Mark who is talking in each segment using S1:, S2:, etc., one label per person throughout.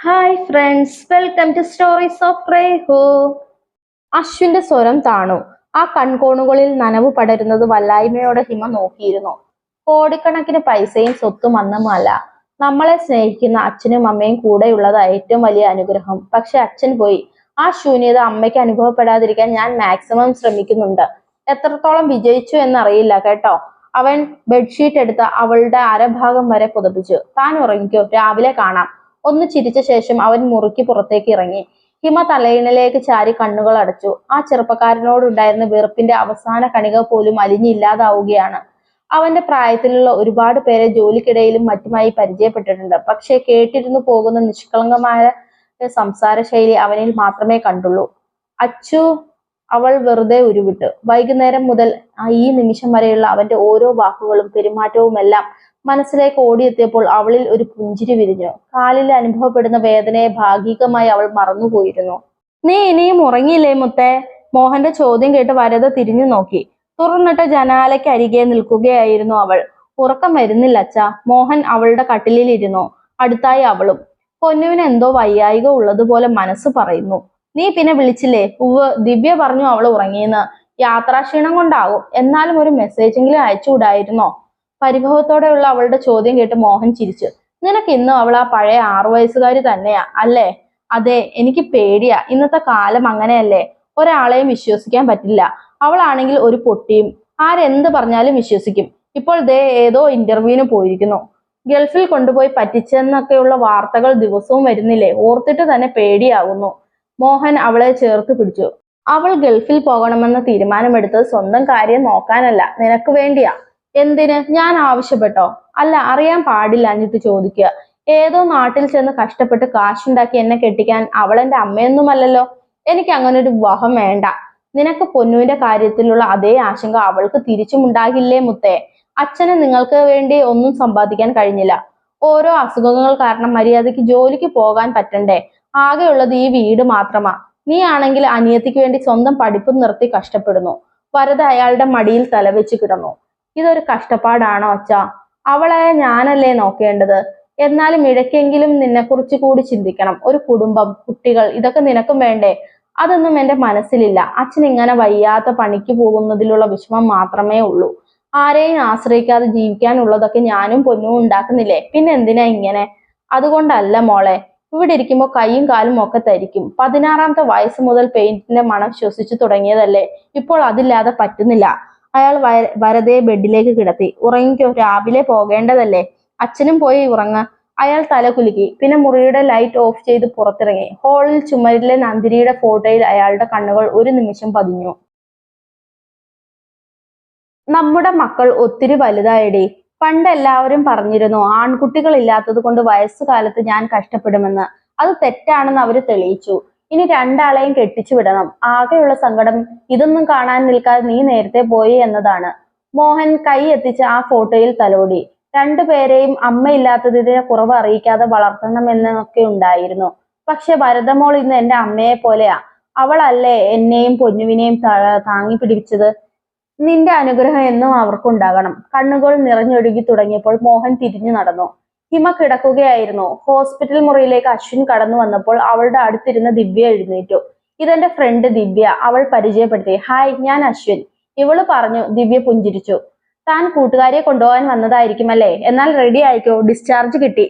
S1: Hi friends, welcome to stories of Rehu. അശ്വിന്റെ സ്വരം താണു. ആ കൺകോണുകളിൽ നനവ് പടരുന്നത് വല്ലായ്മയോടെ ഹിമ നോക്കിയിരുന്നു. കോടിക്കണക്കിന് പൈസയും സ്വത്തും ഒന്നുമല്ല നമ്മളെ സ്നേഹിക്കുന്ന അച്ഛനും അമ്മയും കൂടെയുള്ളത് ഏറ്റവും വലിയ അനുഗ്രഹം. പക്ഷെ അച്ഛൻ പോയി. ആ ശൂന്യത അമ്മയ്ക്ക് അനുഭവപ്പെടാതിരിക്കാൻ ഞാൻ മാക്സിമം ശ്രമിക്കുന്നുണ്ട്. എത്രത്തോളം വിജയിച്ചു എന്നറിയില്ല കേട്ടോ. അവൻ ബെഡ്ഷീറ്റ് എടുത്ത് അവളുടെ അരഭാഗം വരെ പുതപ്പിച്ചു. താൻ ഉറങ്ങിക്കോ, രാവിലെ കാണാം. ഒന്ന് ചിരിച്ച ശേഷം അവൻ മുറുക്കി പുറത്തേക്ക് ഇറങ്ങി. ഹിമ തലയിണയിലേക്ക് ചാരി കണ്ണുകൾ അടച്ചു. ആ ചെറുപ്പക്കാരനോടുണ്ടായിരുന്ന വെറുപ്പിന്റെ അവസാന കണിക പോലും അലിഞ്ഞില്ലാതാവുകയാണ്. അവന്റെ പ്രായത്തിലുള്ള ഒരുപാട് പേരെ ജോലിക്കിടയിലും മറ്റുമായി പരിചയപ്പെട്ടിട്ടുണ്ട്. പക്ഷേ കേട്ടിരുന്നു പോകുന്ന നിഷ്കളങ്കമായ സംസാര ശൈലി അവനിൽ മാത്രമേ കണ്ടുള്ളൂ. അച്ചു, അവൾ വെറുതെ ഉരുവിട്ടു. വൈകുന്നേരം മുതൽ ഈ നിമിഷം വരെയുള്ള അവന്റെ ഓരോ വാക്കുകളും പെരുമാറ്റവുമെല്ലാം മനസ്സിലേക്ക് ഓടിയെത്തിയപ്പോൾ അവളിൽ ഒരു പുഞ്ചിരി വിരിഞ്ഞു. കാലിൽ അനുഭവപ്പെടുന്ന വേദനയെ ഭാഗികമായി അവൾ മറന്നുപോയിരുന്നു. നീ ഇനിയും ഉറങ്ങിയില്ലേ മുത്തേ? മോഹന്റെ ചോദ്യം കേട്ട് വരദ തിരിഞ്ഞു നോക്കി. തുറന്നിട്ട ജനാലയ്ക്ക് അരികെ നിൽക്കുകയായിരുന്നു അവൾ. ഉറക്കം വരുന്നില്ല അച്ഛാ. മോഹൻ അവളുടെ കട്ടിലിൽ ഇരുന്നു. അടുത്തായി അവളും. പൊന്നുവിന് എന്തോ വയ്യായിക ഉള്ളതുപോലെ മനസ്സ് പറയുന്നു. നീ പിന്നെ വിളിച്ചില്ലേ? ഉവ്, ദിവ്യ പറഞ്ഞു അവൾ ഉറങ്ങിയെന്ന്. യാത്രാക്ഷീണം കൊണ്ടാകും. എന്നാലും ഒരു മെസ്സേജെങ്കിലും അയച്ചുകൂടായിരുന്നോ? പരിഭവത്തോടെയുള്ള അവളുടെ ചോദ്യം കേട്ട് മോഹൻ ചിരിച്ചു. നിനക്ക് ഇന്നും അവൾ ആ പഴയ 6 വയസ്സുകാരി തന്നെയാ അല്ലേ? അതെ, എനിക്ക് പേടിയാ. ഇന്നത്തെ കാലം അങ്ങനെയല്ലേ, ഒരാളെയും വിശ്വസിക്കാൻ പറ്റില്ല. അവളാണെങ്കിൽ ഒരു പൊട്ടിയും. ആരെന്ത് പറഞ്ഞാലും വിശ്വസിക്കും. ഇപ്പോൾ ദേ ഏതോ ഇന്റർവ്യൂവിന് പോയിരിക്കുന്നു. ഗൾഫിൽ കൊണ്ടുപോയി പറ്റിച്ചെന്നൊക്കെയുള്ള വാർത്തകൾ ദിവസവും വരുന്നില്ലേ? ഓർത്തിട്ട് തന്നെ പേടിയാകുന്നു. മോഹൻ അവളെ ചേർത്ത് പിടിച്ചു. അവൾ ഗൾഫിൽ പോകണമെന്ന തീരുമാനമെടുത്തത് സ്വന്തം കാര്യം നോക്കാനല്ല, നിനക്ക് വേണ്ടിയാ. എന്തിന്? ഞാൻ ആവശ്യപ്പെട്ടോ? അല്ല, അറിയാൻ പാടില്ല എന്നിട്ട് ചോദിക്കുക. ഏതോ നാട്ടിൽ ചെന്ന് കഷ്ടപ്പെട്ട് കാശുണ്ടാക്കി എന്നെ കെട്ടിക്കാൻ അവൾ എന്റെ അമ്മയൊന്നുമല്ലല്ലോ. എനിക്ക് അങ്ങനെ ഒരു വിവാഹം വേണ്ട. നിനക്ക് പൊന്നുവിന്റെ കാര്യത്തിലുള്ള അതേ ആശങ്ക അവൾക്ക് തിരിച്ചുമുണ്ടാകില്ലേ മുത്തേ? അച്ഛന് നിങ്ങൾക്ക് വേണ്ടി ഒന്നും സമ്പാദിക്കാൻ കഴിഞ്ഞില്ല. ഓരോ അസുഖങ്ങൾ കാരണം മര്യാദയ്ക്ക് ജോലിക്ക് പോകാൻ പറ്റണ്ടേ? ആകെയുള്ളത് ഈ വീട് മാത്രമാ. നീ ആണെങ്കിൽ അനിയത്തിക്ക് വേണ്ടി സ്വന്തം പഠിപ്പ് നിർത്തി കഷ്ടപ്പെടുന്നു. വരദ അയാളുടെ മടിയിൽ തലവെച്ച് കിടന്നു. ഇതൊരു കഷ്ടപ്പാടാണോ അച്ഛാ? അവളെ ഞാനല്ലേ നോക്കേണ്ടത്? എന്നാലും ഇടയ്ക്കെങ്കിലും നിന്നെക്കുറിച്ച് കൂടി ചിന്തിക്കണം. ഒരു കുടുംബം, കുട്ടികൾ, ഇതൊക്കെ നിനക്കും വേണ്ടേ? അതൊന്നും എന്റെ മനസ്സിലില്ല. അച്ഛൻ ഇങ്ങനെ വയ്യാത്ത പണിക്ക് പോകുന്നതിലുള്ള വിഷമം മാത്രമേ ഉള്ളൂ. ആരെയും ആശ്രയിക്കാതെ ജീവിക്കാനുള്ളതൊക്കെ ഞാനും പൊന്നും ഉണ്ടാക്കുന്നില്ലേ? പിന്നെ എന്തിനാ ഇങ്ങനെ? അതുകൊണ്ടല്ല മോളെ. ഇവിടെ ഇരിക്കുമ്പോൾ കൈയും കാലും ഒക്കെ തരിക്കും. 16ാമത്തെ വയസ്സ് മുതൽ പെയിന്റിന്റെ മണം ശ്വസിച്ചു തുടങ്ങിയതല്ലേ? ഇപ്പോൾ അതില്ലാതെ പറ്റുന്നില്ല. അയാൾ വരദയെ ബെഡിലേക്ക് കിടത്തി. ഉറങ്ങിക്കോ, രാവിലെ പോകേണ്ടതല്ലേ. അച്ഛനും പോയി ഉറങ്ങ. അയാൾ തല കുലുക്കി. പിന്നെ മുറിയുടെ ലൈറ്റ് ഓഫ് ചെയ്ത് പുറത്തിറങ്ങി. ഹാളിൽ ചുമരിലെ നന്ദിനിയുടെ ഫോട്ടോയിൽ അയാളുടെ കണ്ണുകൾ ഒരു നിമിഷം പതിഞ്ഞു. നമ്മുടെ മക്കൾ ഒത്തിരി വലുതായടി. പണ്ട് എല്ലാവരും പറഞ്ഞിരുന്നു ആൺകുട്ടികൾ ഇല്ലാത്തത് കൊണ്ട് വയസ്സുകാലത്ത് ഞാൻ കഷ്ടപ്പെടുമെന്ന്. അത് തെറ്റാണെന്ന് അവര് തെളിയിച്ചു. ഇനി രണ്ടാളെയും കെട്ടിച്ചു വിടണം. ആകെയുള്ള സങ്കടം ഇതൊന്നും കാണാൻ നിൽക്കാതെ നീ നേരത്തെ പോയി എന്നതാണ്. മോഹൻ കൈ എത്തിച്ച് ആ ഫോട്ടോയിൽ തലോടി. രണ്ടുപേരെയും അമ്മയില്ലാത്തതിന്റെ കുറവ് അറിയിക്കാതെ വളർത്തണമെന്നൊക്കെ ഉണ്ടായിരുന്നു. പക്ഷെ ഭരതമോൾ ഇന്ന് എന്റെ അമ്മയെ പോലെയാ. അവളല്ലേ എന്നെയും പൊന്നുവിനെയും താങ്ങി പിടിപ്പിച്ചത്. നിന്റെ അനുഗ്രഹം എന്നും അവർക്കുണ്ടാകണം. കണ്ണുകൾ നിറഞ്ഞൊഴുകി തുടങ്ങിയപ്പോൾ മോഹൻ തിരിഞ്ഞു നടന്നു. ഹിമ കിടക്കുകയായിരുന്നു. ഹോസ്പിറ്റൽ മുറിയിലേക്ക് അശ്വിൻ കടന്നു വന്നപ്പോൾ അവളുടെ അടുത്തിരുന്ന ദിവ്യ എഴുന്നേറ്റു. ഇതെന്റെ ഫ്രണ്ട് ദിവ്യ, അവൾ പരിചയപ്പെടുത്തി. ഹായ്, ഞാൻ അശ്വിൻ. ഇവള് പറഞ്ഞു. ദിവ്യ പുഞ്ചിരിച്ചു. താൻ കൂട്ടുകാരിയെ കൊണ്ടുപോകാൻ വന്നതായിരിക്കുമല്ലേ? എന്നാൽ റെഡി ആയിക്കോ, ഡിസ്ചാർജ് കിട്ടി.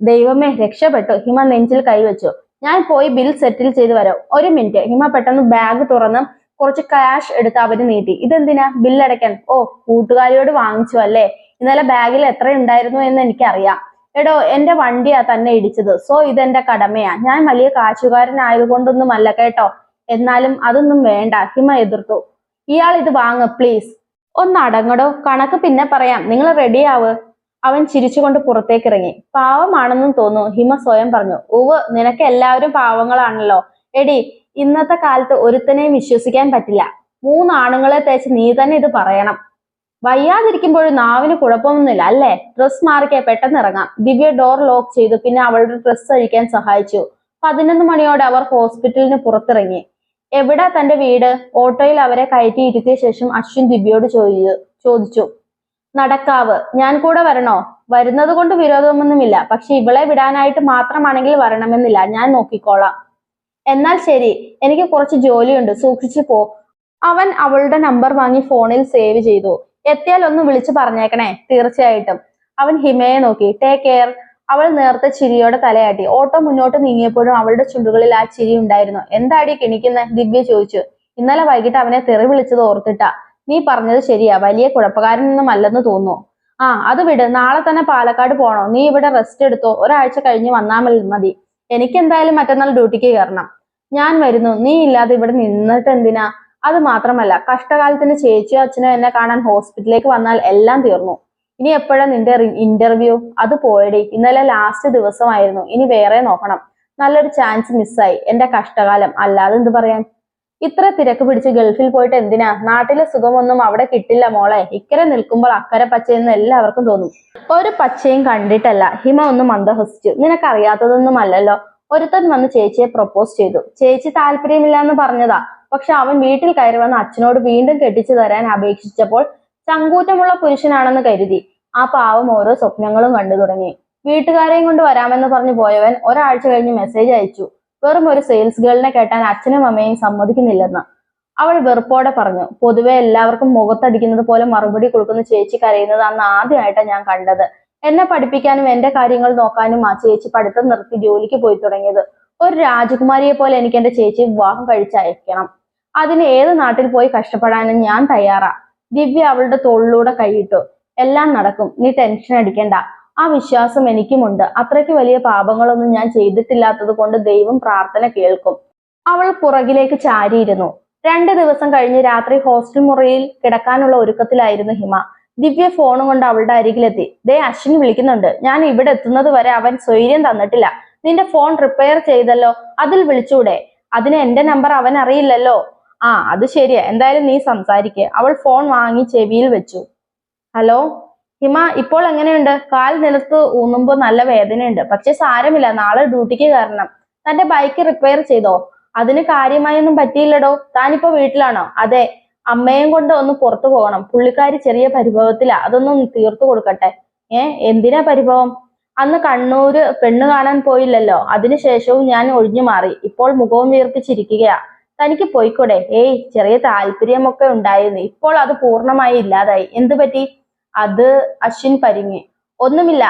S1: ദൈവമേ, രക്ഷപ്പെട്ടു. ഹിമ നെഞ്ചിൽ കൈവച്ചു. ഞാൻ പോയി ബിൽ സെറ്റിൽ ചെയ്ത് വരാം. ഒരു മിനിറ്റ്. ഹിമ പെട്ടെന്ന് ബാഗ് തുറന്ന് കുറച്ച് ക്യാഷ് എടുത്ത് അവന് നീട്ടി. ഇതെന്തിനാ? ബില്ലടയ്ക്കാൻ. ഓ, കൂട്ടുകാരിയോട് വാങ്ങിച്ചു അല്ലേ? ഇന്നലെ ബാഗിൽ എത്ര ഉണ്ടായിരുന്നു എന്ന് എനിക്കറിയാം. എടോ, എന്റെ വണ്ടിയാ തന്നെ ഇടിച്ചത്. സോ ഇതെന്റെ കടമയാ. ഞാൻ വലിയ കാശുകാരനായതുകൊണ്ടൊന്നുമല്ല കേട്ടോ. എന്നാലും അതൊന്നും വേണ്ട, ഹിമ എതിർത്തു. ഇയാൾ ഇത് വാങ്ങ് പ്ലീസ്. ഒന്ന് അടങ്ങടോ, കണക്ക് പിന്നെ പറയാം. നിങ്ങൾ റെഡിയാവ്. അവൻ ചിരിച്ചുകൊണ്ട് പുറത്തേക്ക് ഇറങ്ങി. പാവമാണെന്നും തോന്നുന്നു, ഹിമ സ്വയം പറഞ്ഞു. ഉവ്, നിനക്ക് എല്ലാവരും പാവങ്ങളാണല്ലോ. എടി, ഇന്നത്തെ കാലത്ത് ഒരുത്തനെയും വിശ്വസിക്കാൻ പറ്റില്ല. 3 ആണുങ്ങളെ തേച്ച് നീ തന്നെ ഇത് പറയണം. വയ്യാതിരിക്കുമ്പോഴും നാവിന് കുഴപ്പമൊന്നുമില്ല അല്ലേ? ഡ്രസ് മാറിക്കേ, പെട്ടെന്ന് ഇറങ്ങാം. ദിവ്യ ഡോർ ലോക്ക് ചെയ്തു. പിന്നെ അവളുടെ ഡ്രസ് അഴിക്കാൻ സഹായിച്ചു. 11 മണിയോടെ അവർ ഹോസ്പിറ്റലിന് പുറത്തിറങ്ങി. എവിടാ തന്റെ വീട്? ഓട്ടോയിൽ അവരെ കയറ്റി ഇരുത്തിയ ശേഷം അശ്വിൻ ദിവ്യയോട് ചോദിച്ചു. നടക്കാവ്. ഞാൻ കൂടെ വരണോ? വരുന്നത് കൊണ്ട് വിരോധമൊന്നുമില്ല, പക്ഷെ ഇവളെ വിടാനായിട്ട് മാത്രമാണെങ്കിൽ വരണമെന്നില്ല, ഞാൻ നോക്കിക്കോളാം. എന്നാൽ ശരി, എനിക്ക് കുറച്ച് ജോലിയുണ്ട്, സൂക്ഷിച്ചു പോ. അവൻ അവളുടെ നമ്പർ വാങ്ങി ഫോണിൽ സേവ് ചെയ്തു. എത്തിയാൽ ഒന്ന് വിളിച്ചു പറഞ്ഞേക്കണേ. തീർച്ചയായിട്ടും. അവൻ ഹിമയെ നോക്കി. Take care. അവൾ നേർത്ത ചിരിയോടെ തലയാട്ടി. ഓട്ടോ മുന്നോട്ട് നീങ്ങിയപ്പോഴും അവളുടെ ചുണ്ടുകളിൽ ആ ചിരി ഉണ്ടായിരുന്നു. എന്താടി കിണിക്കുന്നെ? ദിവ്യ ചോദിച്ചു. ഇന്നലെ വൈകിട്ട് അവനെ തെറി വിളിച്ചത് ഓർത്തിട്ടാ. നീ പറഞ്ഞത് ശരിയാ, വലിയ കുഴപ്പക്കാരനൊന്നും അല്ലെന്ന് തോന്നുന്നു. ആ അത് വിട്, നാളെ തന്നെ പാലക്കാട് പോണോ? നീ ഇവിടെ റെസ്റ്റ് എടുത്തോ, ഒരാഴ്ച കഴിഞ്ഞ് വന്നാൽ മതി. എനിക്ക് എന്തായാലും മറ്റന്നാൾ ഡ്യൂട്ടിക്ക് കയറണം. ഞാൻ വരുന്നു. നീ ഇല്ലാതെ ഇവിടെ നിന്നിട്ട് എന്തിനാ? അത് മാത്രമല്ല, കഷ്ടകാലത്തിന് ചേച്ചിയോ അച്ഛനോ എന്നെ കാണാൻ ഹോസ്പിറ്റലിലേക്ക് വന്നാൽ എല്ലാം തീർന്നു. ഇനി എപ്പോഴാ നിന്റെ ഇന്റർവ്യൂ? അത് പോയടി, ഇന്നലെ ലാസ്റ്റ് ദിവസമായിരുന്നു. ഇനി വേറെ നോക്കണം. നല്ലൊരു ചാൻസ് മിസ്സായി. എന്റെ കഷ്ടകാലം, അല്ലാതെ എന്ത് പറയാൻ. ഇത്ര തിരക്ക് പിടിച്ച് ഗൾഫിൽ പോയിട്ട് എന്തിനാ? നാട്ടിലെ സുഖമൊന്നും അവിടെ കിട്ടില്ല മോളെ. ഇക്കരെ നിൽക്കുമ്പോൾ അക്കരെ പച്ചയെന്ന് എല്ലാവർക്കും തോന്നും. ഒരു പച്ചയും കണ്ടിട്ടല്ല. ഹിമ ഒന്ന് മന്ദഹസിച്ചു. നിനക്കറിയാത്തതൊന്നും അല്ലല്ലോ. ഒരുത്തൻ വന്ന് ചേച്ചിയെ പ്രപ്പോസ് ചെയ്തു. ചേച്ചി താല്പര്യമില്ല എന്ന് പറഞ്ഞതാ. പക്ഷെ അവൻ വീട്ടിൽ കയറി വന്ന് അച്ഛനോട് വീണ്ടും കെട്ടിച്ചു തരാൻ അപേക്ഷിച്ചപ്പോൾ ചങ്കൂറ്റമുള്ള പുരുഷനാണെന്ന് കരുതി ആ പാവം ഓരോ സ്വപ്നങ്ങളും കണ്ടു തുടങ്ങി. വീട്ടുകാരെയും കൊണ്ട് വരാമെന്ന് പറഞ്ഞു പോയവൻ ഒരാഴ്ച കഴിഞ്ഞ് മെസ്സേജ് അയച്ചു. വെറും ഒരു സെയിൽസ് ഗേളിനെ കേട്ടാൻ അച്ഛനും അമ്മയും സമ്മതിക്കുന്നില്ലെന്ന് അവൾ വെറുപ്പോടെ പറഞ്ഞു. പൊതുവെ എല്ലാവർക്കും മുഖത്തടിക്കുന്നത് പോലെ മറുപടി കൊടുക്കുന്ന ചേച്ചി കരയുന്നത് അന്ന് ആദ്യമായിട്ടാണ് ഞാൻ കണ്ടത്. എന്നെ പഠിപ്പിക്കാനും എന്റെ കാര്യങ്ങൾ നോക്കാനും ആ ചേച്ചി പഠിത്തം നിർത്തി ജോലിക്ക് പോയി തുടങ്ങിയത്. ഒരു രാജകുമാരിയെ പോലെ എനിക്ക് എന്റെ ചേച്ചി വിവാഹം കഴിച്ചയക്കണം. അതിന് ഏത് നാട്ടിൽ പോയി കഷ്ടപ്പെടാനും ഞാൻ തയ്യാറാ. ദിവ്യ അവളുടെ തോളിലൂടെ കൈയിട്ടു. എല്ലാം നടക്കും, നീ ടെൻഷൻ അടിക്കണ്ട. ആ വിശ്വാസം എനിക്കുമുണ്ട്. അത്രയ്ക്ക് വലിയ പാപങ്ങളൊന്നും ഞാൻ ചെയ്തിട്ടില്ലാത്തത് കൊണ്ട് ദൈവം പ്രാർത്ഥന കേൾക്കും. അവൾ പുറകിലേക്ക് ചാരിയിരുന്നു. 2 ദിവസം കഴിഞ്ഞ് രാത്രി ഹോസ്റ്റൽ മുറിയിൽ കിടക്കാനുള്ള ഒരുക്കത്തിലായിരുന്നു ഹിമ. ദിവ്യ ഫോണും കൊണ്ട് അവളുടെ അരികിലെത്തി. ദേ അശ്വിൻ വിളിക്കുന്നുണ്ട്. ഞാൻ ഇവിടെ എത്തുന്നത് വരെ അവൻ സ്വൈര്യം തന്നിട്ടില്ല. നിന്റെ ഫോൺ റിപ്പയർ ചെയ്തല്ലോ, അതിൽ വിളിച്ചൂടെ? അതിന് എന്റെ നമ്പർ അവൻ അറിയില്ലല്ലോ. ആ അത് ശരിയാ, എന്തായാലും നീ സംസാരിക്ക്. അവൾ ഫോൺ വാങ്ങി ചെവിയിൽ വെച്ചു. ഹലോ ഹിമ, ഇപ്പോൾ എങ്ങനെയുണ്ട്? കാൽ നിലത്ത് ഊന്നുമ്പോ നല്ല വേദനയുണ്ട്, പക്ഷെ സാരമില്ല, നാളെ ഡ്യൂട്ടിക്ക് കയറണം. തന്റെ ബൈക്ക് റിപ്പയർ ചെയ്തോ? അതിന് കാര്യമായൊന്നും പറ്റിയില്ലടോ. താനിപ്പോ വീട്ടിലാണോ? അതെ. അമ്മയും കൊണ്ട് ഒന്ന് പുറത്തു പോകണം. പുള്ളിക്കാരി ചെറിയ പരിഭവത്തിലാ, അതൊന്നും തീർത്തു കൊടുക്കട്ടെ. എന്തിനാ പരിഭവം? അന്ന് കണ്ണൂര് പെണ്ണ് കാണാൻ പോയില്ലല്ലോ, അതിനുശേഷവും ഞാൻ ഒഴിഞ്ഞു മാറി. ഇപ്പോൾ മുഖവും വീർപ്പിച്ചിരിക്കുകയാ. തനിക്ക് പോയിക്കൂടെ? ഏയ്, ചെറിയ താല്പര്യമൊക്കെ ഉണ്ടായിരുന്നു, ഇപ്പോൾ അത് പൂർണ്ണമായി ഇല്ലാതായി. എന്തു പറ്റി? അത് അശ്വിൻ പരിങ്ങി. ഒന്നുമില്ല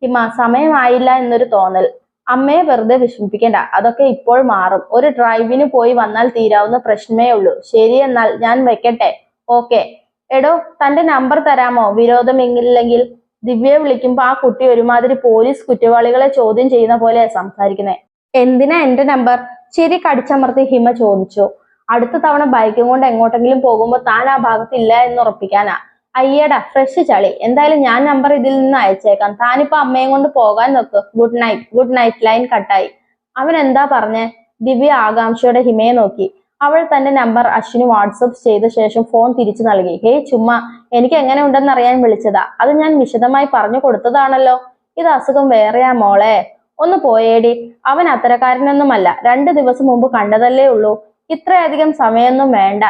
S1: ഹിമ, സമയമായില്ല എന്നൊരു തോന്നൽ. അമ്മയെ വെറുതെ വിഷമിപ്പിക്കണ്ട, അതൊക്കെ ഇപ്പോൾ മാറും. ഒരു ഡ്രൈവിന് പോയി വന്നാൽ തീരാവുന്ന പ്രശ്നമേ ഉള്ളൂ. ശരി, എന്നാൽ ഞാൻ വെക്കട്ടെ. ഓക്കെ. എടോ, തന്റെ നമ്പർ തരാമോ? വിരോധമില്ലെങ്കിൽ. ദിവ്യയെ വിളിക്കുമ്പോ ആ കുട്ടി ഒരുമാതിരി പോലീസ് കുറ്റവാളികളെ ചോദ്യം ചെയ്യുന്ന പോലെ സംസാരിക്കുന്നേ. എന്തിനാ എന്റെ നമ്പർ? ചിരി കടിച്ചമർത്തി ഹിമ ചോദിച്ചു. അടുത്ത തവണ ബൈക്കും കൊണ്ട് എങ്ങോട്ടെങ്കിലും പോകുമ്പോ താൻ ആ ഭാഗത്ത് ഇല്ല എന്ന് ഉറപ്പിക്കാനാ. അയ്യടാ, ഫ്രഷ് ചളി. എന്തായാലും ഞാൻ നമ്പർ ഇതിൽ നിന്ന് അയച്ചേക്കാം. താനിപ്പോ അമ്മയും കൊണ്ട് പോകാൻ നോക്ക്. Good night. Good night. Line കട്ടായി. അവൻ എന്താ പറഞ്ഞേ? ദിവ്യ ആകാംക്ഷയോടെ ഹിമയെ നോക്കി. അവൾ തന്റെ നമ്പർ അശ്വിന് വാട്സപ്പ് ചെയ്ത ശേഷം ഫോൺ തിരിച്ചു നൽകി. ഹേയ് ചുമ്മാ, എനിക്ക് എങ്ങനെ ഉണ്ടെന്ന് അറിയാൻ വിളിച്ചതാ. അത് ഞാൻ വിശദമായി പറഞ്ഞു കൊടുത്തതാണല്ലോ. ഇത് അസുഖം വേറെയാ മോളെ. ഒന്ന് പോയേടി. അവൻ അത്തരക്കാരനൊന്നുമല്ല. 2 ദിവസം മുമ്പ് കണ്ടതല്ലേ ഉള്ളൂ. ഇത്രയധികം സമയമൊന്നും വേണ്ട.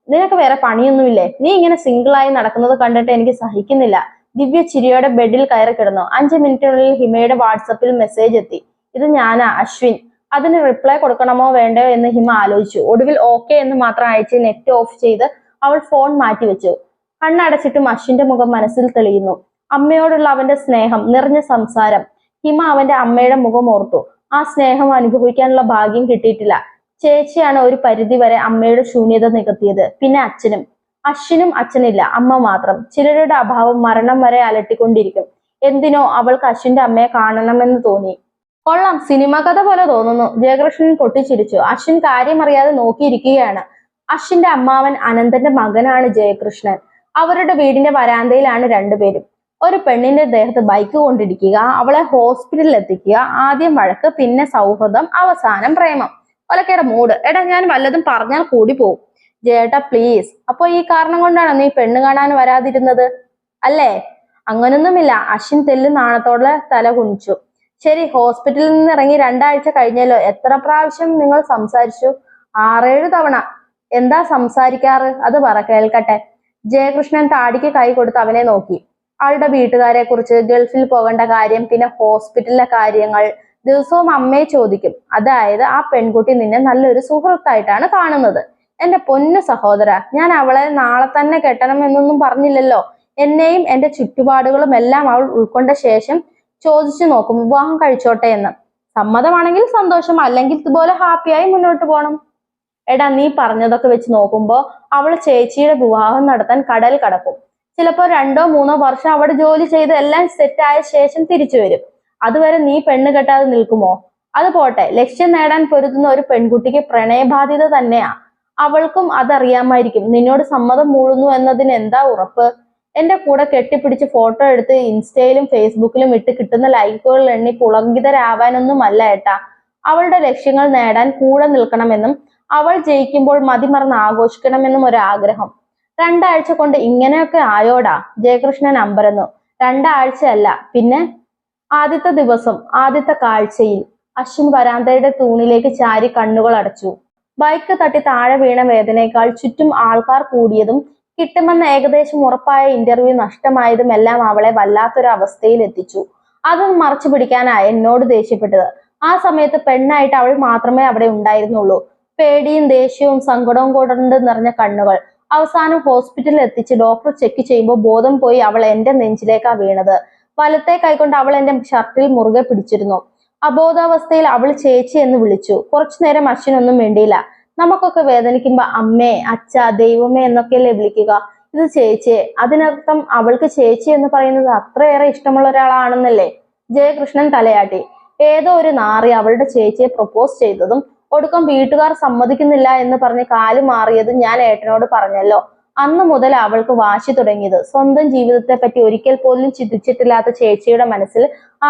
S1: നിനക്ക് വേറെ പണിയൊന്നുമില്ലേ? നീ ഇങ്ങനെ സിംഗിളായി നടക്കുന്നത് കണ്ടിട്ട് എനിക്ക് സഹിക്കുന്നില്ല. ദിവ്യ ചിരിയോടെ ബെഡിൽ കയറി കിടന്നു. 5 മിനിറ്റിനുള്ളിൽ ഹിമയുടെ വാട്സപ്പിൽ മെസ്സേജ് എത്തി. ഇത് ഞാനാ, അശ്വിൻ. അതിന് റിപ്ലൈ കൊടുക്കണമോ വേണ്ടയോ എന്ന് ഹിമ ആലോചിച്ചു. ഒടുവിൽ ഓക്കെ എന്ന് മാത്രം അയച്ച് നെറ്റ് ഓഫ് ചെയ്ത് അവൾ ഫോൺ മാറ്റിവെച്ചു. കണ്ണടച്ചിട്ടും അശ്വിന്റെ മുഖം മനസ്സിൽ തെളിയുന്നു. അമ്മയോടുള്ള അവന്റെ സ്നേഹം നിറഞ്ഞ സംസാരം. ഹിമ അവന്റെ അമ്മയുടെ മുഖം ഓർത്തു. ആ സ്നേഹം അനുഭവിക്കാനുള്ള ഭാഗ്യം കിട്ടിയിട്ടില്ല. ചേച്ചിയാണ് ഒരു പരിധി വരെ അമ്മയുടെ ശൂന്യത നികത്തിയത്. പിന്നെ അച്ഛനും. അശ്വിനും അച്ഛനില്ല, അമ്മ മാത്രം. ചിലരുടെ അഭാവം മരണം വരെ അലട്ടിക്കൊണ്ടിരിക്കും. എന്തിനോ അവൾക്ക് അശ്വിന്റെ അമ്മയെ കാണണമെന്ന് തോന്നി. കൊള്ളാം, സിനിമ കഥ പോലെ തോന്നുന്നു. ജയകൃഷ്ണൻ പൊട്ടിച്ചിരിച്ചു. അശ്വിൻ കാര്യമറിയാതെ നോക്കിയിരിക്കുകയാണ്. അശ്വിന്റെ അമ്മാവൻ അനന്തന്റെ മകനാണ് ജയകൃഷ്ണൻ. അവരുടെ വീടിന്റെ വരാന്തയിലാണ് രണ്ടുപേരും. ഒരു പെണ്ണിന്റെ ദേഹത്ത് ബൈക്ക് കൊണ്ടിരിക്കുക, അവളെ ഹോസ്പിറ്റലിൽ എത്തിക്കുക. ആദ്യം വഴക്ക്, പിന്നെ സൗഹൃദം, അവസാനം പ്രേമം. ഒലക്കയുടെ മൂഡ്. എടാ, ഞാൻ വല്ലതും പറഞ്ഞാൽ കൂടി പോകും. ജേട്ടാ പ്ലീസ്. അപ്പൊ ഈ കാരണം കൊണ്ടാണ് നീ പെണ്ണ് കാണാൻ വരാതിരുന്നത് അല്ലേ? അങ്ങനൊന്നുമില്ല. അശ്വിൻ തെല്ല് നാണത്തോടെ തല കുനിച്ചു. ശരി, ഹോസ്പിറ്റലിൽ നിന്ന് ഇറങ്ങി 2 ആഴ്ച കഴിഞ്ഞല്ലോ. എത്ര പ്രാവശ്യം നിങ്ങൾ സംസാരിച്ചു? 6-7 തവണ. എന്താ സംസാരിക്കാറ്? അത് പറ കേൾക്കട്ടെ. ജയകൃഷ്ണൻ താടിക്ക് കൈ കൊടുത്ത് അവനെ നോക്കി. അവളുടെ വീട്ടുകാരെ കുറിച്ച്, ഗൾഫിൽ പോകേണ്ട കാര്യം, പിന്നെ ഹോസ്പിറ്റലിലെ കാര്യങ്ങൾ ദിവസവും അമ്മയെ ചോദിക്കും. അതായത് ആ പെൺകുട്ടി നിന്നെ നല്ലൊരു സുഹൃത്തായിട്ടാണ് കാണുന്നത്. എന്റെ പൊന്നു സഹോദര, ഞാൻ അവളെ നാളെ തന്നെ കെട്ടണം എന്നൊന്നും പറഞ്ഞില്ലല്ലോ. എന്നെയും എന്റെ ചുറ്റുപാടുകളും എല്ലാം അവൾ ഉൾക്കൊണ്ട ശേഷം ചോദിച്ചു നോക്കും വിവാഹം കഴിച്ചോട്ടെ എന്ന്. സമ്മതമാണെങ്കിൽ സന്തോഷം, അല്ലെങ്കിൽ ഇതുപോലെ ഹാപ്പിയായി മുന്നോട്ട് പോകണം. എടാ, നീ പറഞ്ഞതൊക്കെ വെച്ച് നോക്കുമ്പോ അവൾ ചേച്ചിയുടെ വിവാഹം നടത്താൻ കടൽ കടക്കും. ചിലപ്പോ 2-3 വർഷം അവിടെ ജോലി ചെയ്ത് എല്ലാം സെറ്റ് ആയ ശേഷം തിരിച്ചു വരും. അതുവരെ നീ പെണ്ണ് കെട്ടാതെ നിൽക്കുമോ? അത് പോട്ടെ, ലക്ഷ്യം നേടാൻ പൊരുതുന്ന ഒരു പെൺകുട്ടിക്ക് പ്രണയബാധ്യത തന്നെയാ. അവൾക്കും അതറിയാമായിരിക്കും. നിന്നോട് സമ്മതം മൂളുന്നു എന്നതിന് എന്താ ഉറപ്പ്? എന്റെ കൂടെ കെട്ടിപ്പിടിച്ച് ഫോട്ടോ എടുത്ത് ഇൻസ്റ്റയിലും ഫേസ്ബുക്കിലും ഇട്ട് കിട്ടുന്ന ലൈക്കുകൾ എണ്ണി പുളകിതരാവാനൊന്നുമല്ല ഏട്ടാ. അവളുടെ ലക്ഷ്യങ്ങൾ നേടാൻ കൂടെ നിൽക്കണമെന്നും അവൾ ജയിക്കുമ്പോൾ മതിമറന്ന് ആഘോഷിക്കണമെന്നും ഒരാഗ്രഹം. 2 ആഴ്ച കൊണ്ട് ഇങ്ങനെയൊക്കെ ആയോടാ? ജയകൃഷ്ണൻ അമ്പരന്നു. 2 ആഴ്ചയല്ല പിന്നെ. ആദ്യത്തെ ദിവസം, ആദ്യത്തെ കാഴ്ചയിൽ അശ്വിൻ വരാന്തയുടെ തൂണിലേക്ക് ചാരി കണ്ണുകൾ അടച്ചു. ബൈക്ക് തട്ടി താഴെ വീണ വേദനയേക്കാൾ ചുറ്റും ആൾക്കാർ കൂടിയതും കിട്ടുമെന്ന് ഏകദേശം ഉറപ്പായ ഇന്റർവ്യൂ നഷ്ടമായതും എല്ലാം അവളെ വല്ലാത്തൊരു അവസ്ഥയിൽ എത്തിച്ചു. അതൊന്നും മറച്ചു പിടിക്കാനാ എന്നോട് ദേഷ്യപ്പെട്ടത്. ആ സമയത്ത് പെണ്ണായിട്ട് അവൾ മാത്രമേ അവിടെ ഉണ്ടായിരുന്നുള്ളൂ. പേടിയും ദേഷ്യവും സങ്കടവും കൊണ്ട് നിറഞ്ഞ കണ്ണുകൾ. അവസാനം ഹോസ്പിറ്റലിൽ എത്തിച്ച് ഡോക്ടർ ചെക്ക് ചെയ്യുമ്പോൾ ബോധം പോയി അവൾ എന്റെ നെഞ്ചിലേക്കാ വീണത്. വലത്തെ കൈകൊണ്ട് അവൾ എന്റെ ഷർട്ടിൽ മുറുകെ പിടിച്ചിരുന്നു. അബോധാവസ്ഥയിൽ അവൾ ചേച്ചി എന്ന് വിളിച്ചു. കുറച്ചു നേരം അശ്വിനൊന്നും വേണ്ടിയില്ല. നമുക്കൊക്കെ വേദനിക്കുമ്പോ അമ്മേ, അച്ഛ, ദൈവമേ എന്നൊക്കെയല്ലേ വിളിക്കുക. ഇത് ചേച്ചിയെ, അതിനർത്ഥം അവൾക്ക് ചേച്ചി എന്ന് പറയുന്നത് അത്രയേറെ ഇഷ്ടമുള്ള ഒരാളാണെന്നല്ലേ? ജയകൃഷ്ണൻ തലയാട്ടി. ഏതോ ഒരു നാറി അവളുടെ ചേച്ചിയെ പ്രൊപ്പോസ് ചെയ്തതും ഒടുക്കം വീട്ടുകാർ സമ്മതിക്കുന്നില്ല എന്ന് പറഞ്ഞ് കാല് മാറിയത് ഞാൻ ഏട്ടനോട് പറഞ്ഞല്ലോ. അന്ന് മുതൽ അവൾക്ക് വാശി തുടങ്ങിയത്. സ്വന്തം ജീവിതത്തെ പറ്റി ഒരിക്കൽ പോലും ചിന്തിച്ചിട്ടില്ലാത്ത ചേച്ചിയുടെ മനസ്സിൽ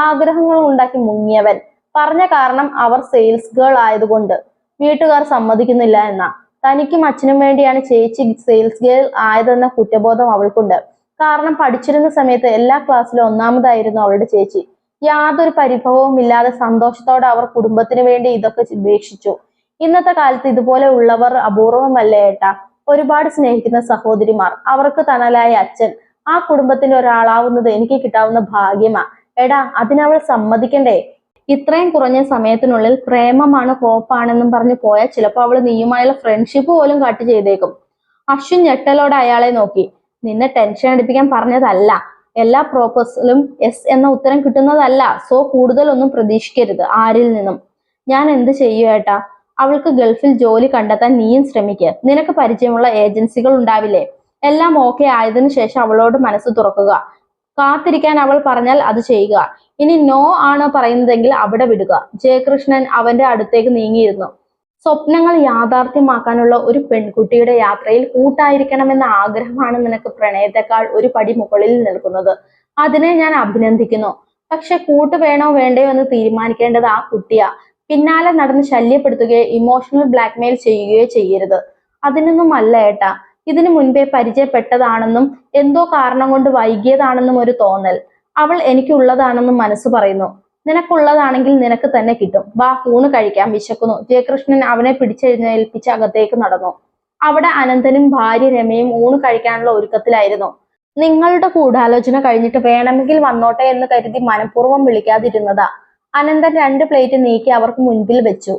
S1: ആഗ്രഹങ്ങൾ ഉണ്ടാക്കി മുങ്ങിയവൻ. പറഞ്ഞ കാരണം അവർ സെയിൽസ് ഗേൾ ആയതുകൊണ്ട് വീട്ടുകാർ സമ്മതിക്കുന്നില്ല എന്നാ. തനിക്കും അച്ഛനും വേണ്ടിയാണ് ചേച്ചി സെയിൽസ് ഗേൾ ആയതെന്ന കുറ്റബോധം അവൾക്കുണ്ട്. കാരണം പഠിച്ചിരുന്ന സമയത്ത് എല്ലാ ക്ലാസ്സിലും ഒന്നാമതായിരുന്നു അവളുടെ ചേച്ചി. യാതൊരു പരിഭവവും ഇല്ലാതെ സന്തോഷത്തോടെ അവർ കുടുംബത്തിന് വേണ്ടി ഇതൊക്കെ ഉപേക്ഷിച്ചു. ഇന്നത്തെ കാലത്ത് ഇതുപോലെ ഉള്ളവർ അപൂർവമല്ലേ ഏട്ടാ? ഒരുപാട് സ്നേഹിക്കുന്ന സഹോദരിമാർ, അവർക്ക് തണലായ അച്ഛൻ, ആ കുടുംബത്തിന്റെ ഒരാളാവുന്നത് എനിക്ക് കിട്ടാവുന്ന ഭാഗ്യമാ. എടാ, അതിനവൾ സമ്മതിക്കണ്ടേ? ഇത്രയും കുറഞ്ഞ സമയത്തിനുള്ളിൽ പ്രേമമാണ് കോപ്പാണെന്നും പറഞ്ഞു പോയാൽ ചിലപ്പോൾ അവൾ നീയുമായുള്ള ഫ്രണ്ട്ഷിപ്പ് പോലും കട്ട് ചെയ്തേക്കും. അശ്വിൻ ഞെട്ടലോടെ അയാളെ നോക്കി. നിന്നെ ടെൻഷൻ അടിപ്പിക്കാൻ പറഞ്ഞതല്ല. എല്ലാ പ്രോപ്പോസലും എസ് എന്ന ഉത്തരം കിട്ടുന്നതല്ല. സോ കൂടുതലൊന്നും പ്രതീക്ഷിക്കരുത് ആരിൽ നിന്നും. ഞാൻ എന്ത് ചെയ്യൂ ഏട്ടാ? അവൾക്ക് ഗൾഫിൽ ജോലി കണ്ടെത്താൻ നീയും ശ്രമിക്കുക. നിനക്ക് പരിചയമുള്ള ഏജൻസികൾ ഉണ്ടാവില്ലേ? എല്ലാം ഓക്കെ ആയതിനു ശേഷം അവളോട് മനസ്സ് തുറക്കുക. കാത്തിരിക്കാൻ അവൾ പറഞ്ഞാൽ അത് ചെയ്യുക. ഇനി നോ ആണ് പറയുന്നതെങ്കിൽ അവിടെ വിടുക. ജയകൃഷ്ണൻ അവന്റെ അടുത്തേക്ക് നീങ്ങിയിരുന്നു. സ്വപ്നങ്ങൾ യാഥാർത്ഥ്യമാക്കാനുള്ള ഒരു പെൺകുട്ടിയുടെ യാത്രയിൽ കൂട്ടായിരിക്കണമെന്ന ആഗ്രഹമാണ് നിനക്ക് പ്രണയത്തെക്കാൾ ഒരു പടി മുകളിൽ നിൽക്കുന്നത്. അതിനെ ഞാൻ അഭിനന്ദിക്കുന്നു. പക്ഷെ കൂട്ട് വേണോ വേണ്ടയോ എന്ന് തീരുമാനിക്കേണ്ടത് ആ കുട്ടിയാ. പിന്നാലെ നടന്ന് ശല്യപ്പെടുത്തുകയോ ഇമോഷണൽ ബ്ലാക്ക്മെയിൽ ചെയ്യുകയോ ചെയ്യരുത്. അതിനൊന്നും അല്ല ഏട്ടാ. ഇതിനു മുൻപേ പരിചയപ്പെട്ടതാണെന്നും എന്തോ കാരണം കൊണ്ട് വൈകിയതാണെന്നും ഒരു തോന്നൽ. അവൾ എനിക്കുള്ളതാണെന്നും മനസ്സ് പറയുന്നു. നിനക്കുള്ളതാണെങ്കിൽ നിനക്ക് തന്നെ കിട്ടും. വാ, ഊണ് കഴിക്കാം, വിശക്കുന്നു. ജയകൃഷ്ണൻ അവനെ പിടിച്ചെഴുന്നേൽപ്പിച്ച് അകത്തേക്ക് നടന്നു. അവിടെ അനന്തനും ഭാര്യ രമയും ഊണ് കഴിക്കാനുള്ള ഒരുക്കത്തിലായിരുന്നു. നിങ്ങളുടെ ഗൂഢാലോചന കഴിഞ്ഞിട്ട് വേണമെങ്കിൽ വന്നോട്ടെ എന്ന് കരുതി മനഃപൂർവ്വം വിളിക്കാതിരുന്നതാ. അനന്തൻ 2 പ്ലേറ്റ് നീക്കി അവർക്ക് മുൻപിൽ വെച്ചു.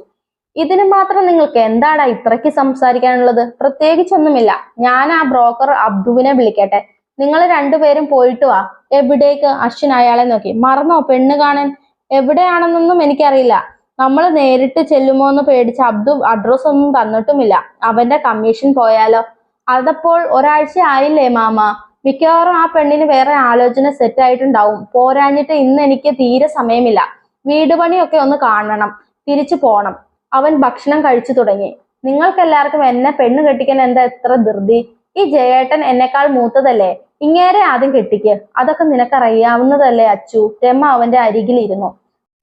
S1: ഇതിന് മാത്രം നിങ്ങൾക്ക് എന്താടാ ഇത്രയ്ക്ക് സംസാരിക്കാനുള്ളത്? പ്രത്യേകിച്ചൊന്നുമില്ല. ഞാൻ ആ ബ്രോക്കർ അബ്ദുവിനെ വിളിക്കട്ടെ. നിങ്ങൾ 2 പേരും പോയിട്ട് വാ. എവിടേക്ക്? അശ്വിൻ അയാളെ നോക്കി. മറന്നോ പെണ്ണ് കാണാൻ? എവിടെയാണെന്നൊന്നും എനിക്കറിയില്ല. നമ്മൾ നേരിട്ട് ചെല്ലുമോ എന്ന് പേടിച്ച് അബ്ദു അഡ്രസ് ഒന്നും തന്നിട്ടുമില്ല. അവന്റെ കമ്മീഷൻ പോയാലോ? അതപ്പോൾ ഒരാഴ്ച ആയില്ലേ മാമ? മിക്കവാറും ആ പെണ്ണിന് വേറെ ആലോചന സെറ്റ് ആയിട്ടുണ്ടാവും. പോരാഞ്ഞിട്ട് ഇന്ന് എനിക്ക് തീരെ സമയമില്ല. വീട് പണിയൊക്കെ ഒന്ന് കാണണം. തിരിച്ചു പോണം. അവൻ ഭക്ഷണം കഴിച്ചു തുടങ്ങി. നിങ്ങൾക്കെല്ലാവർക്കും എന്നെ പെണ്ണ് കെട്ടിക്കാൻ എന്താ എത്ര ധൃതി? ഈ ജയേട്ടൻ എന്നെക്കാൾ മൂത്തതല്ലേ? ഇങ്ങേരെ ആദ്യം കെട്ടിക്ക്. അതൊക്കെ നിനക്കറിയാവുന്നതല്ലേ അച്ചു? രമ അവന്റെ അരികിലിരുന്നു.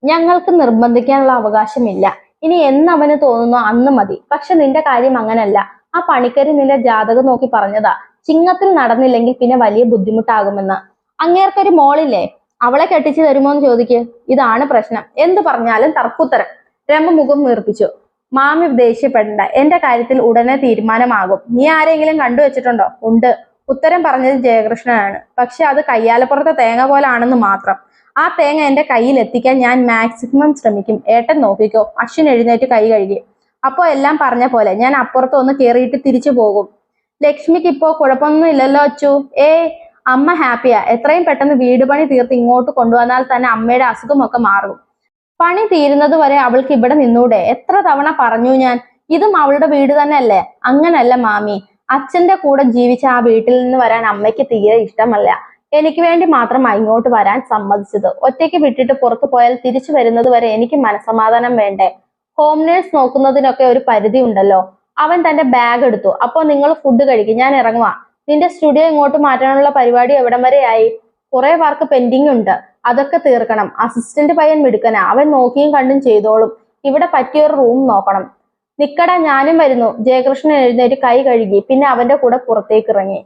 S1: ഞങ്ങൾക്ക് നിർബന്ധിക്കാനുള്ള അവകാശമില്ല. ഇനി എന്ന് അവന് തോന്നുന്നോ അന്ന് മതി. പക്ഷെ നിന്റെ കാര്യം അങ്ങനല്ല. ആ പണിക്കരി നിന്റെ ജാതകം നോക്കി പറഞ്ഞതാ. ചിങ്ങത്തിൽ നടന്നില്ലെങ്കിൽ പിന്നെ വലിയ ബുദ്ധിമുട്ടാകുമെന്ന്. അങ്ങേർക്കൊരു മോളില്ലേ? അവളെ കെട്ടിച്ചു തരുമോ എന്ന് ചോദിക്ക്. ഇതാണ് പ്രശ്നം. എന്ത് പറഞ്ഞാലും തർക്കുത്തരം. രമ മുഖം വീർപ്പിച്ചു. മാമി ദേഷ്യപ്പെടണ്ട. എന്റെ കാര്യത്തിൽ ഉടനെ തീരുമാനമാകും. നീ ആരെങ്കിലും കണ്ടുവച്ചിട്ടുണ്ടോ? ഉണ്ട്. ഉത്തരം പറഞ്ഞത് ജയകൃഷ്ണനാണ്. പക്ഷെ അത് കയ്യാലപ്പുറത്തെ തേങ്ങ പോലാണെന്ന് മാത്രം. ആ തേങ്ങ എന്റെ കയ്യിൽ എത്തിക്കാൻ ഞാൻ മാക്സിമം ശ്രമിക്കും. ഏട്ടൻ നോക്കിക്കോ. അശ്വിൻ എഴുന്നേറ്റ് കൈ കഴുകി. അപ്പോ എല്ലാം പറഞ്ഞ പോലെ ഞാൻ അപ്പുറത്ത് ഒന്ന് കയറിയിട്ട് തിരിച്ചു പോകും. ലക്ഷ്മിക്ക് ഇപ്പോ കുഴപ്പമൊന്നും ഇല്ലല്ലോ അച്ചു? അമ്മ ഹാപ്പിയാ. എത്രയും പെട്ടെന്ന് വീട് പണി തീർത്ത് ഇങ്ങോട്ട് കൊണ്ടുവന്നാൽ തന്നെ അമ്മയുടെ അസുഖമൊക്കെ മാറും. പണി തീരുന്നത് വരെ അവൾക്ക് ഇവിടെ നിന്നൂടെ? എത്ര തവണ പറഞ്ഞു ഞാൻ. ഇതും അവളുടെ വീട് തന്നെ അല്ലേ? അങ്ങനല്ല മാമി. അച്ഛന്റെ കൂടെ ജീവിച്ച ആ വീട്ടിൽ നിന്ന് വരാൻ അമ്മയ്ക്ക് തീരെ ഇഷ്ടമല്ല. എനിക്ക് വേണ്ടി മാത്രം ഇങ്ങോട്ട് വരാൻ സമ്മതിച്ചത്. ഒറ്റയ്ക്ക് വിട്ടിട്ട് പുറത്തു പോയാൽ തിരിച്ചു വരുന്നത് വരെ എനിക്ക് മനസമാധാനം വേണ്ടേ? ഹോം നേഴ്സ് നോക്കുന്നതിനൊക്കെ ഒരു പരിധി ഉണ്ടല്ലോ. അവൻ തന്റെ ബാഗ് എടുത്തു. അപ്പൊ നിങ്ങൾ ഫുഡ് കഴിക്കും, ഞാൻ ഇറങ്ങുവാ. നിന്റെ സ്റ്റുഡിയോ ഇങ്ങോട്ട് മാറ്റാനുള്ള പരിപാടി എവിടം വരെയായി? കുറെ വർക്ക് പെൻഡിങ് ഉണ്ട്, അതൊക്കെ തീർക്കണം. അസിസ്റ്റന്റ് പയ്യൻ മിടുക്കനാ, അവൻ നോക്കിയും കണ്ടും ചെയ്തോളും. ഇവിടെ പറ്റിയൊരു റൂം നോക്കണം. നിക്കടാ, ഞാനും വരുന്നു. ജയകൃഷ്ണൻ എഴുന്നേറ്റ് കൈ കഴുകി. പിന്നെ അവന്റെ കൂടെ പുറത്തേക്ക് ഇറങ്ങി.